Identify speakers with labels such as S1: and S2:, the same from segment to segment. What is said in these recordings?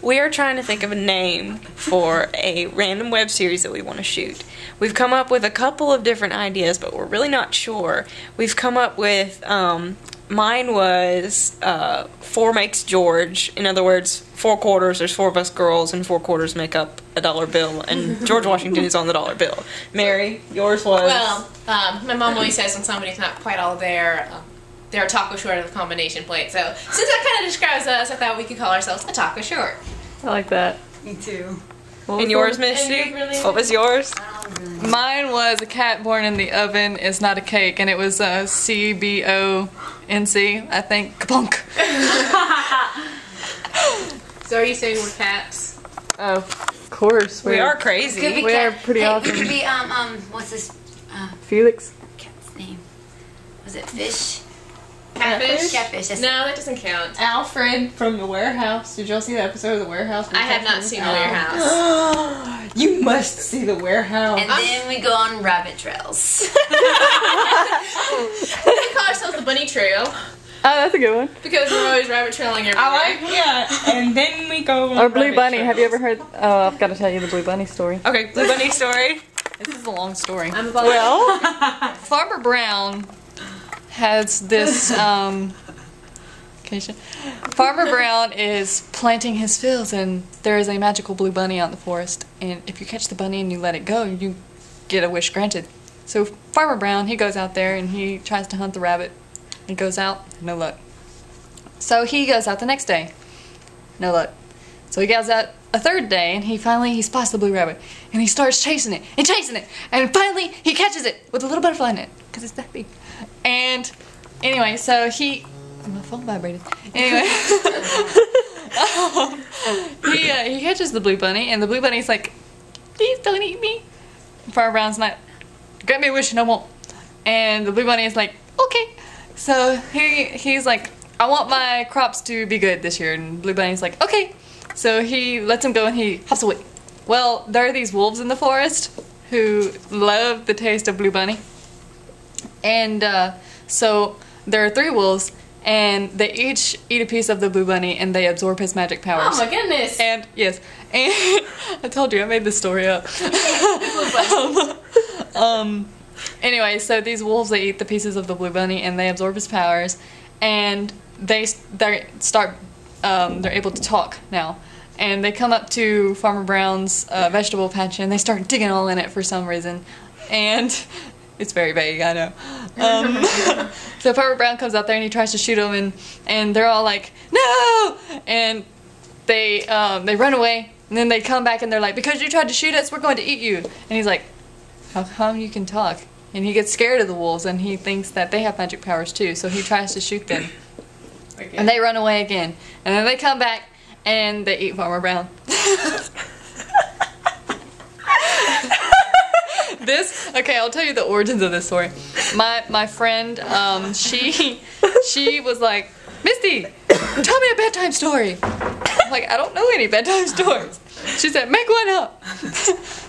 S1: we are trying to think of a name for a random web series that we want to shoot. We've come up with a couple of different ideas, but we're really not sure. We've come up with, mine was 4 makes George. In other words, 4 quarters, there's 4 of us girls, and 4 quarters make up a dollar bill, and George Washington is on the dollar bill. Mary, yours was?
S2: Well, my mom always says when somebody's not quite all there, they're a taco short of the combination plate. So since that kind of describes us, I thought we could call ourselves a taco short.
S3: I like that.
S4: Me too.
S1: And yours, Misty? What was yours?
S3: Mine was a cat born in the oven is not a cake, and it was C-B-O-N-C, I think. Kabonk.
S2: So are you saying we're cats?
S3: Oh, of course.
S1: We are crazy.
S3: We are pretty awesome.
S4: It could be, what's this?
S3: Felix?
S4: Cat's name. Was it Fish?
S2: Catfish?
S4: Catfish. That's
S2: No, that doesn't count.
S1: Alfred from The Warehouse. Did y'all see the episode of The Warehouse?
S2: I have not seen The Warehouse.
S1: You must see The Warehouse.
S4: And then we go on rabbit trails.
S2: We call ourselves the Bunny Trio
S3: Oh, that's a good one.
S2: because we're always rabbit trailing everywhere.
S1: I like, yeah. And then we go on
S3: Or Blue
S1: rabbit
S3: Bunny.
S1: trails.
S3: Have you ever heard? Oh, I've got to tell you the Blue Bunny story.
S1: Okay, Blue Bunny story.
S3: This is a long story.
S2: I'm about
S3: Well, Farmer Brown has this, Farmer Brown is planting his fields, and there is a magical blue bunny out in the forest, and if you catch the bunny and you let it go, you get a wish granted. So Farmer Brown, he goes out there and he tries to hunt the rabbit. He goes out, no luck. So he goes out the next day, no luck. So he goes out a third day, and he spots the blue rabbit, and he starts chasing it, and finally he catches it with a little butterfly in it, because it's that big. And anyway, so my phone vibrated. Anyway, he catches the blue bunny, and the blue bunny's like, please don't eat me. Farmer Brown's not, grant me a wish and I won't. And the blue bunny is like, okay. So he's like, I want my crops to be good this year. And Blue Bunny's like, okay. So he lets him go and he hops away. Well, there are these wolves in the forest who love the taste of Blue Bunny. And so there are 3 wolves, and they each eat a piece of the Blue Bunny, and they absorb his magic powers.
S2: Oh my goodness!
S3: And yes, and I told you I made this story up. Anyway, so these wolves, they eat the pieces of the Blue Bunny, and they absorb his powers, and they're able to talk now. And they come up to Farmer Brown's vegetable patch, and they start digging all in it for some reason. And it's very vague, I know. So Farmer Brown comes out there and he tries to shoot them, and they're all like, no! And they run away, and then they come back and they're like, because you tried to shoot us, we're going to eat you. And he's like, how come you can talk? And he gets scared of the wolves, and he thinks that they have magic powers too, so he tries to shoot them. And they run away again. And then they come back, and they eat Farmer Brown. Okay, I'll tell you the origins of this story. My friend, she was like, Misty, tell me a bedtime story. I'm like, I don't know any bedtime stories. She said, make one up.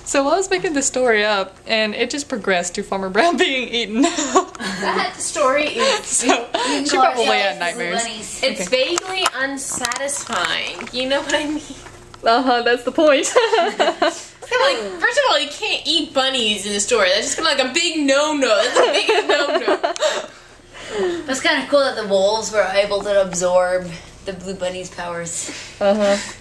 S3: So I was making the story up, and it just progressed to Farmer Brown being eaten.
S2: That story is...
S3: So she probably had nightmares.
S2: It's vaguely unsatisfying. You know what I mean?
S3: That's the point.
S2: Like, first of all, you can't eat bunnies in the story. That's just kind of like a big no-no. That's the biggest no-no.
S4: It's kind of cool that the wolves were able to absorb the blue bunny's powers.
S3: This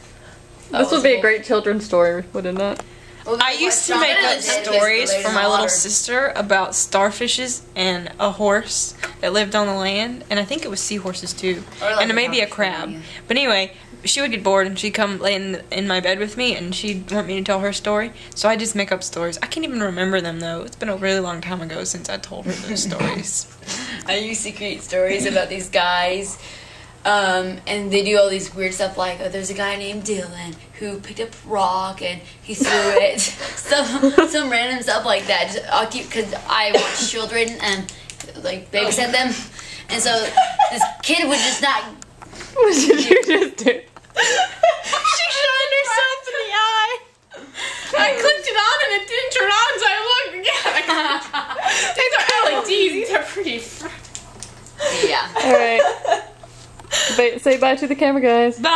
S3: would be a great children's story, would it not?
S1: I used to make up stories for my little sister about starfishes and a horse that lived on the land, and I think it was seahorses too, and maybe a crab. But anyway, she would get bored and she'd come lay in my bed with me, and she'd want me to tell her story. So I just make up stories. I can't even remember them though. It's been a really long time ago since I told her those stories.
S4: I used to create stories about these guys. And they do all these weird stuff like, oh, there's a guy named Dylan who picked up a rock and he threw it. some random stuff like that. Because I watch children and like babysit them, and so this kid would just not.
S3: What did you just do?
S2: She shined herself in the eye. I clicked it on and it didn't turn on, so I looked again. These are LEDs. These are pretty.
S4: Yeah.
S3: All right. Say bye to the camera, guys.
S1: Bye!